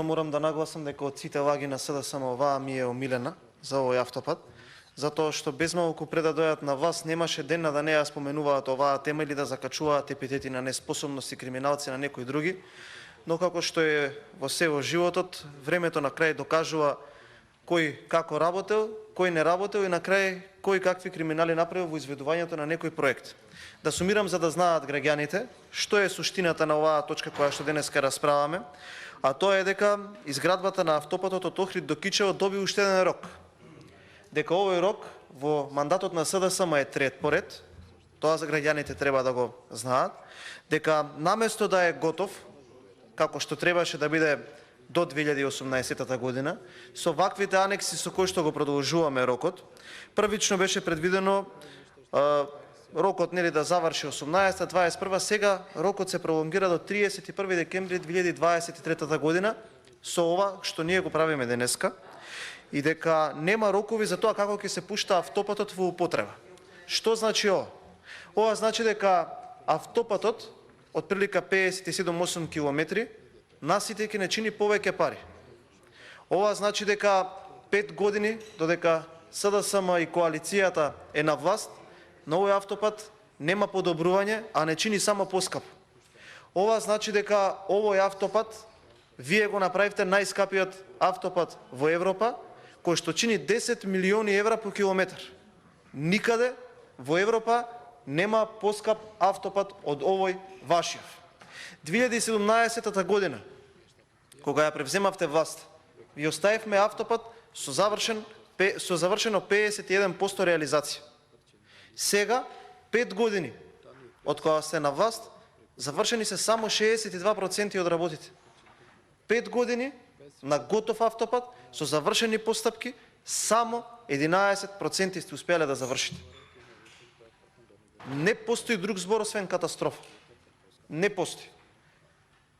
морам да нагласам дека од сите лаги на СДСМ оваа ми е омилена за овој автопат, затоа што без малку пред да дојдат на власт немаше ден да не ја споменуваат оваа тема или да закачуваат епитети на неспособност и криминалци на некои други, но како што е во се во животот, времето на крај докажува кој како работел, кој не работел и на крај кој какви криминали направил во изведувањето на некој проект. Да сумирам за да знаат граѓаните што е суштината на оваа точка која што денеска расправаме, а тоа е дека изградбата на автопатот од Охрид до Кичево доби уште еден рок. Дека овој рок во мандатот на СДСМ е трет поред, тоа за граѓаните треба да го знаат, дека наместо да е готов, како што требаше да биде до 2018 година, со ваквите анекси со кои што го продолжуваме рокот, првично беше предвидено рокот нели да заврши 18-21, сега рокот се пролонгира до 31 декември 2023 година со ова што ние го правиме денеска и дека нема рокови за тоа како ќе се пушта автопатот во употреба. Што значи ова? Ова значи дека автопатот од прилика 57-8 километри на сите ќе не чини повеќе пари. Ова значи дека 5 години додека СДСМ и коалицијата е на власт, на овој автопат нема подобрување, а не чини само поскап. Ова значи дека овој автопат вие го направивте најскапиот автопат во Европа, кој што чини 10 милиони евра по километар. Никаде во Европа нема поскап автопат од овој вашиот. 2017 година, кога ја превземавте власт, ви оставивме автопат со завршено 51% реализација. Сега, 5 години од кога сте на власт, завршени се само 62% од работите. 5 години на готов автопат со завршени постапки, само 11% сте успеале да завршите. Не постои друг збор освен катастрофа. Не постои.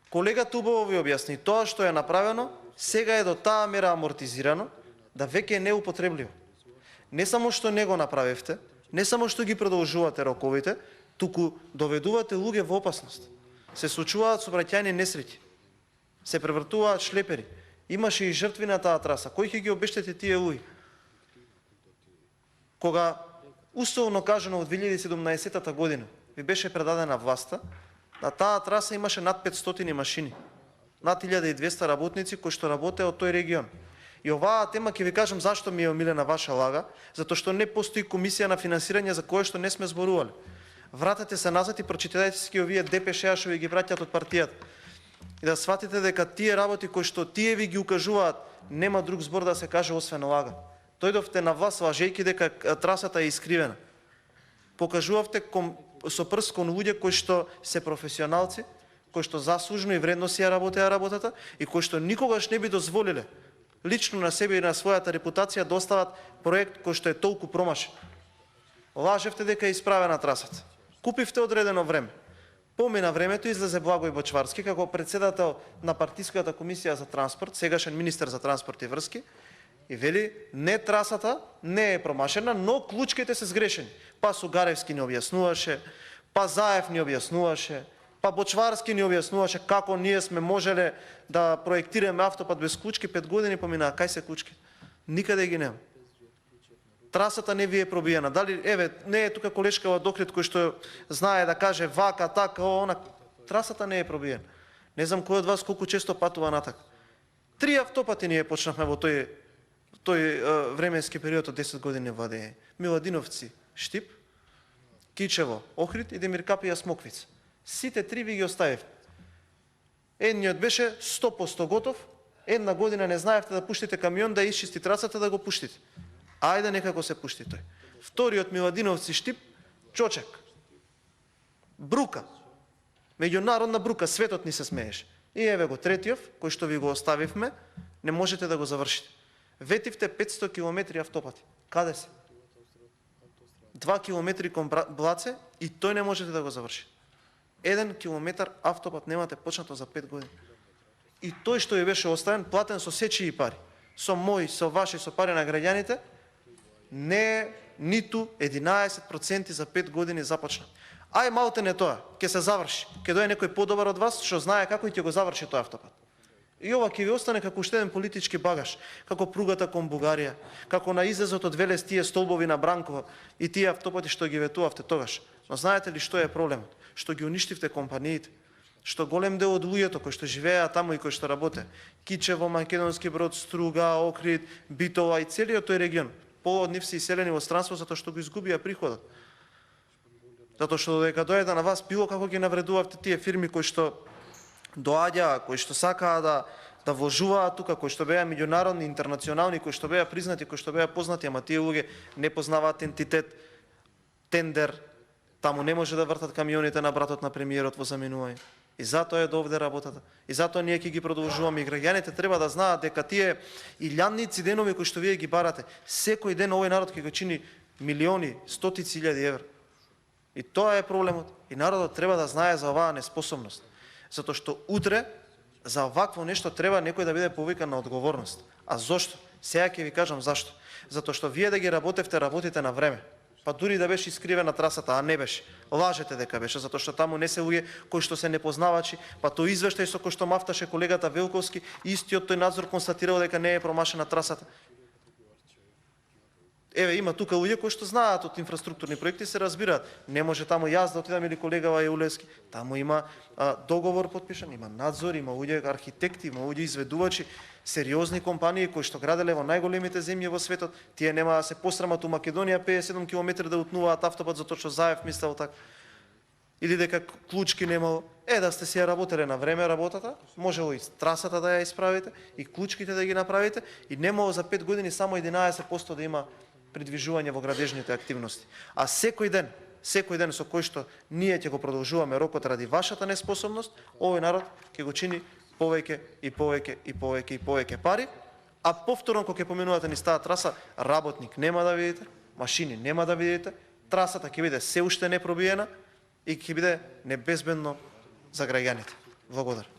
Колегата убаво ви објасни, тоа што е направено, сега е до таа мера амортизирано, да веќе е неупотребливо. Не само што не го направивте, не само што ги продолжувате роковите, туку доведувате луѓе во опасност. Се случуваат сообраќајни несреќи. Се превртуваат шлепери. Имаше и жртви на таа траса. Кој ќе ги обештети тие луѓе? Кога условно кажано во 2017 година ви беше предадена власта, на таа траса имаше над 500 машини, над 1200 работници кои што работеа од тој регион. И оваа тема ќе ви кажам зашто ми е омилена ваша лага, затоа што не постои комисија на финансирање за кое што не сме зборувале. Вратете се назад и прочитајте си овие депешеа што ви ги праќаат од партијата. И да сватите дека тие работи кои што тие ви ги укажуваат, нема друг збор да се каже освен лага. Дојдовте на власт лажејќи дека трасата е искривена. Покажувавте со прст кон луѓе кои што се професионалци, кои што заслужно и вредно си ја работеа работата и кои што никогаш не би дозволиле лично на себе и на својата репутација да остават проект кој што е толку промашен. Лажевте дека е исправена трасата. Купивте одредено време. Помина времето, излезе Благој Бочварски како председател на партиската комисија за транспорт, сегашен министер за транспорт и врски, и вели, не трасата не е промашена, но клучките се сгрешени. Па Сугаревски ни објаснуваше, па Заев ни објаснуваше, па Бочварски ни објаснуваше како ние сме можеле да проектираме автопат без клучки, 5 години поминаа, кај се клучки? Никаде ги нема. Трасата не ви е пробиена. Дали, еве, не е тука колешка од Охрид кој што знае да каже вака, така, она. Трасата не е пробиена. Не знам кој од вас колку често патува натака. 3 автопати ние почнавме во тој временски период од 10 години владење. Миладиновци, Штип, Кичево, Охрид и Демиркапија, Смоквица. Сите 3 ви ги оставив. Едниот беше 100% готов, една година не знаевте да пуштите камион да исчисти трасата да го пуштите. Ајде некако се пушти тој. Вториот Миладиновци, Штип, Чочак. Брука. Меѓународна брука, светот ни се смееше. И еве го третиот, кој што ви го оставивме, не можете да го завршите. Ветивте 500 километри автопати. Каде се? 2 километри кон Блаце и тој не можете да го заврши. 1 километар автопат немате почнато за 5 години. И тој што ја беше оставен, платен со сечии пари, со мои, со ваши, со пари на граѓаните, не е ниту 11% за 5 години започна. Ај малте не тоа, ќе се заврши. Ќе дое некој подобар од вас што знае како и ќе го заврши тој автопат. И ова ќе ви остане како уште еден политички багаж, како пругата кон Бугарија, како на излезот од Велес тие столбови на Бранково и тие автопати што ги ветувавте тогаш. Но знаете ли што е проблемот? Што ги уништивте компаниите, што голем дел од луѓето кои што живееа таму и кои што работе, Кичево, Македонски Брод, Струга, Охрид, Битола и целиот тој регион, половина од нив се иселени во странство затоа што го изгубија приходот. Затоа што додека дојде на вас, било како ги навредувавте тие фирми кои што доаѓаа, кои што сакаа да вложуваат тука, кои што беа меѓународни, интернационални, кои што беа признати, кои што беа познати, ама тие луѓе не познаваат ентитет, тендер, таму не може да вртат камионите на братот на премиерот во заменување. И затоа е довде работата. И затоа ние ќе ги продолжуваме. И граѓаните треба да знаат дека тие илјадници денови кои што вие ги барате, секој ден овој народ ќе го чини милиони, стотици илјади евра. И тоа е проблемот. И народот треба да знае за оваа неспособност. Затоа што утре за овакво нешто треба некој да биде повикан на одговорност. А зошто? Сега ќе ви кажам зашто. Затоа што вие да ги работите на време. Па дури да беше искривена трасата, а не беше. Лажете дека беше, затоа што таму не се луѓе кои што се непознавачи, па тој извештај со кој што мафташе колегата Велковски, истиот тој надзор констатирал дека не е промашена трасата. Еве, има тука луѓе кои што знаат од инфраструктурни проекти, се разбираат. Не може таму јас да отидам или колегава Јулевски. Таму има договор подпишан, има надзор, има луѓе архитекти, има луѓе изведувачи, сериозни компании кои што граделе во најголемите земји во светот. Тие нема да се посрамат у Македонија 57 км да утнуваат автопат затоа што Заев мислел така. Или дека клучки немало. Да сте си ја работеле на време работата, можело и трасата да ја исправите, и клучките да ги направите, и немало за 5 години само 11% да има придвижување во градежните активности. А секој ден со кој што ние ќе го продолжуваме рокот ради вашата неспособност, овој народ ќе го чини повеќе и повеќе и повеќе и повеќе пари, а повторно кога ќе поминувате низ таа траса, работник нема да видите, машини нема да видите, трасата ќе биде се уште непробиена и ќе биде небезбедно за граѓаните. Благодарам.